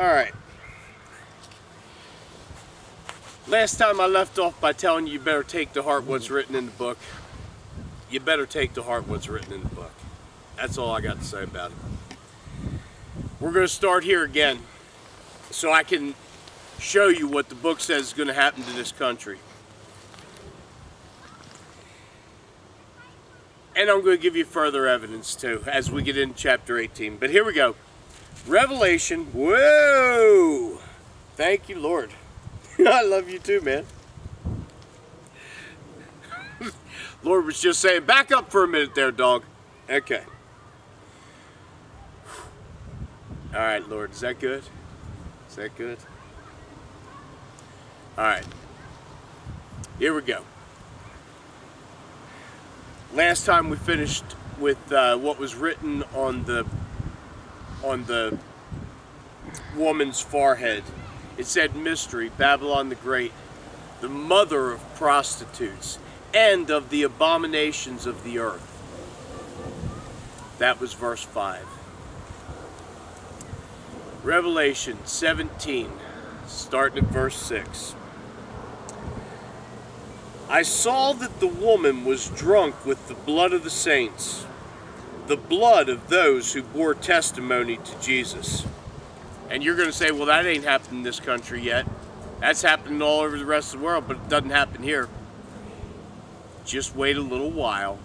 Alright. Last time I left off by telling you better take to heart what's written in the book. You better take to heart what's written in the book. That's all I got to say about it. We're going to start here again so I can show you what the book says is going to happen to this country. And I'm going to give you further evidence too as we get into chapter 18. But here we go. Revelation. Whoa! Thank you, Lord. I love you too, man. Lord was just saying, back up for a minute there, dog. Okay. All right, Lord, is that good? Is that good? All right. Here we go. Last time we finished with what was written on the woman's forehead. It said, mystery, Babylon the Great, the mother of prostitutes and of the abominations of the earth. That was verse 5. Revelation 17, starting at verse 6. I saw that the woman was drunk with the blood of the saints, the blood of those who bore testimony to Jesus. And you're going to say, well, that ain't happened in this country yet. That's happening all over the rest of the world, but it doesn't happen here. Just wait a little while.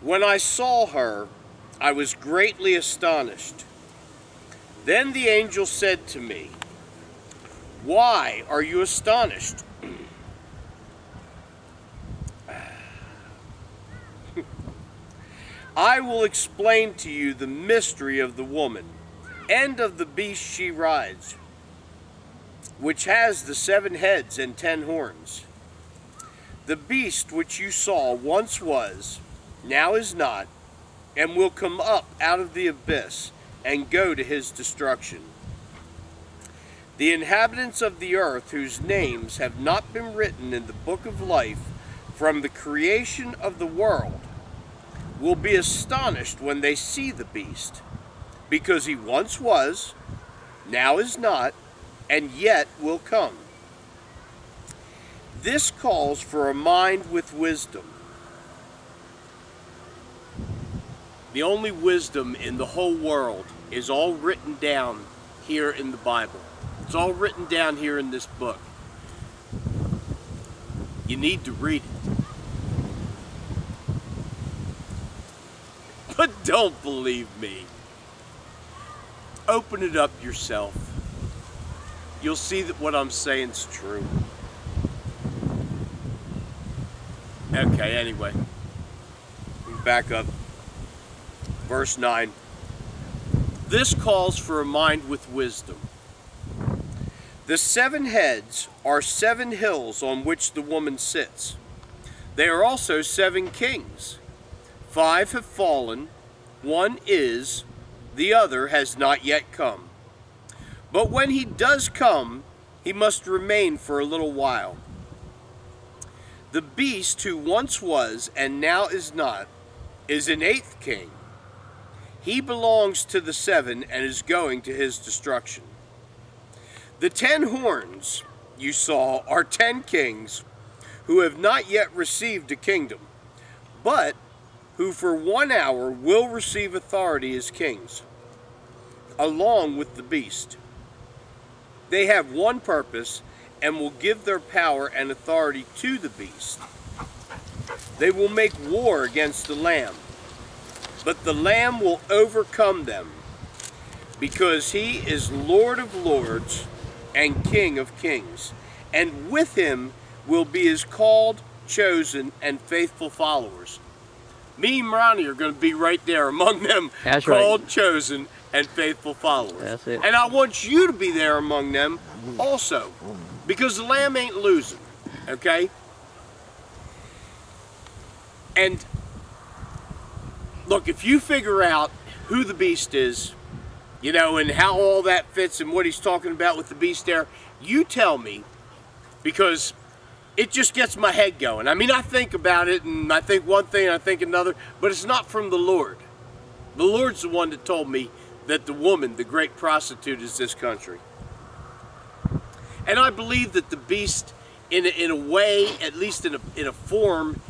When I saw her, I was greatly astonished. Then the angel said to me, why are you astonished? I will explain to you the mystery of the woman and of the beast she rides, which has the 7 heads and 10 horns. The beast which you saw once was, now is not, and will come up out of the abyss and go to his destruction. The inhabitants of the earth, whose names have not been written in the book of life from the creation of the world, will be astonished when they see the beast, because he once was, now is not, and yet will come. This calls for a mind with wisdom. The only wisdom in the whole world is all written down here in the Bible. It's all written down here in this book. You need to read it. But don't believe me. Open it up yourself. You'll see that what I'm saying is true. Okay, anyway. Back up. Verse 9. This calls for a mind with wisdom. The 7 heads are 7 hills on which the woman sits. They are also 7 kings. 5 have fallen, 1 is, the other has not yet come. But when he does come, he must remain for a little while. The beast who once was and now is not is an 8th king. He belongs to the 7 and is going to his destruction. The 10 horns you saw are 10 kings who have not yet received a kingdom, but who for 1 hour will receive authority as kings, along with the beast. They have one purpose and will give their power and authority to the beast. They will make war against the Lamb, but the Lamb will overcome them, because he is Lord of lords and King of kings, and with him will be his called, chosen, and faithful followers. Me and Ronnie are going to be right there among them. That's called, right. Chosen, and faithful followers. That's it. And I want you to be there among them also, because the Lamb ain't losing, okay? And look, if you figure out who the beast is, you know, and how all that fits and what he's talking about with the beast there, you tell me, because it just gets my head going. I mean, I think about it, and I think one thing, and I think another, but it's not from the Lord. The Lord's the one that told me that the woman, the great prostitute, is this country. And I believe that the beast, in a way, at least in a form,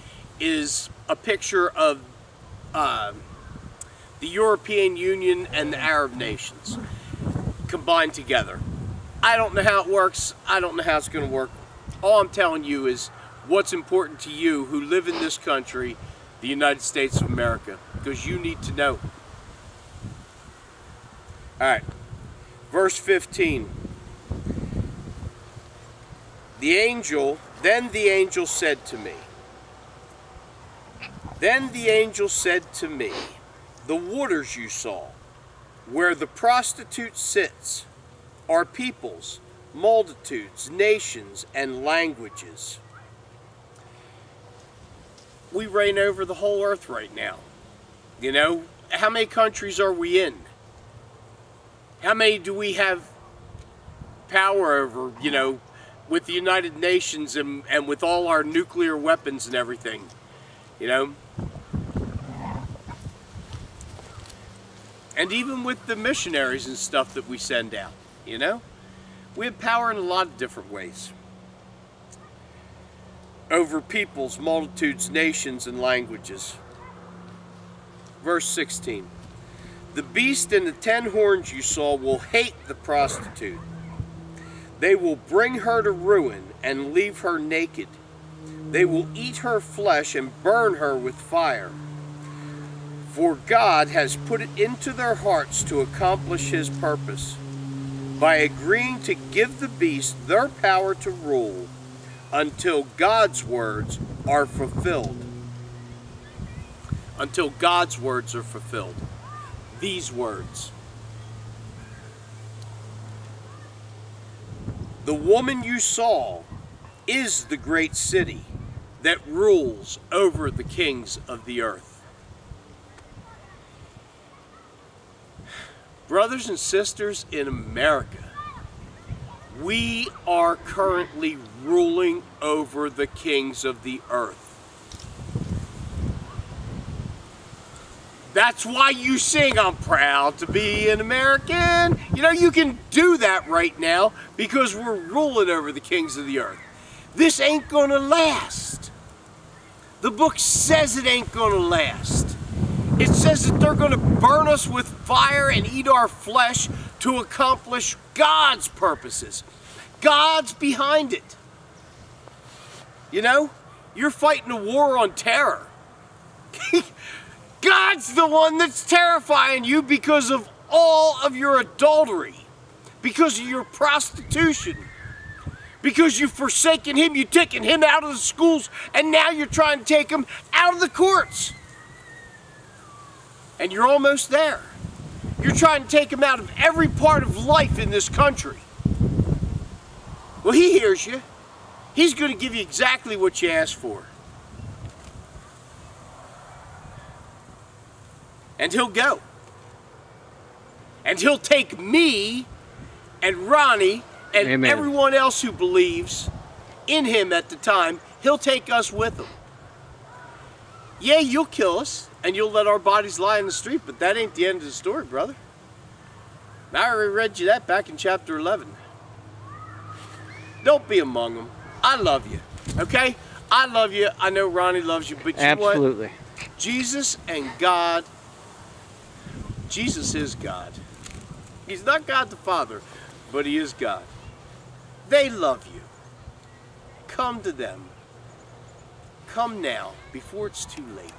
is a picture of the European Union and the Arab nations combined together. I don't know how it works. I don't know how it's going to work. All I'm telling you is what's important to you who live in this country, the United States of America, because you need to know. All right, verse 15. Then the angel said to me, the waters you saw, where the prostitute sits, are peoples, multitudes, nations, and languages. We reign over the whole earth right now. You know, how many countries are we in? How many do we have power over, you know, with the United Nations and with all our nuclear weapons and everything, you know? And even with the missionaries and stuff that we send out, you know? We have power in a lot of different ways. Over peoples, multitudes, nations, and languages. Verse 16. The beast and the 10 horns you saw will hate the prostitute. They will bring her to ruin and leave her naked. They will eat her flesh and burn her with fire. For God has put it into their hearts to accomplish his purpose, by agreeing to give the beast their power to rule until God's words are fulfilled. Until God's words are fulfilled. These words. The woman you saw is the great city that rules over the kings of the earth. Brothers and sisters in America, we are currently ruling over the kings of the earth. That's why you sing, I'm proud to be an American. You know, you can do that right now because we're ruling over the kings of the earth. This ain't gonna last. The book says it ain't gonna last. It says that they're gonna burn us with fire and eat our flesh to accomplish God's purposes. God's behind it. You know, you're fighting a war on terror. God's the one that's terrifying you because of all of your adultery, because of your prostitution, because you've forsaken him, you've taken him out of the schools, and now you're trying to take him out of the courts. And you're almost there. You're trying to take him out of every part of life in this country. Well, he hears you. He's going to give you exactly what you asked for. And he'll go. And he'll take me and Ronnie and Amen. Everyone else who believes in him at the time. He'll take us with him. Yeah, you'll kill us and you'll let our bodies lie in the street, but that ain't the end of the story, brother. I already read you that back in chapter 11. Don't be among them. I love you, okay? I love you. I know Ronnie loves you, but you know what? Absolutely. Jesus and God, Jesus is God. He's not God the Father, but he is God. They love you. Come to them. Come now, before it's too late.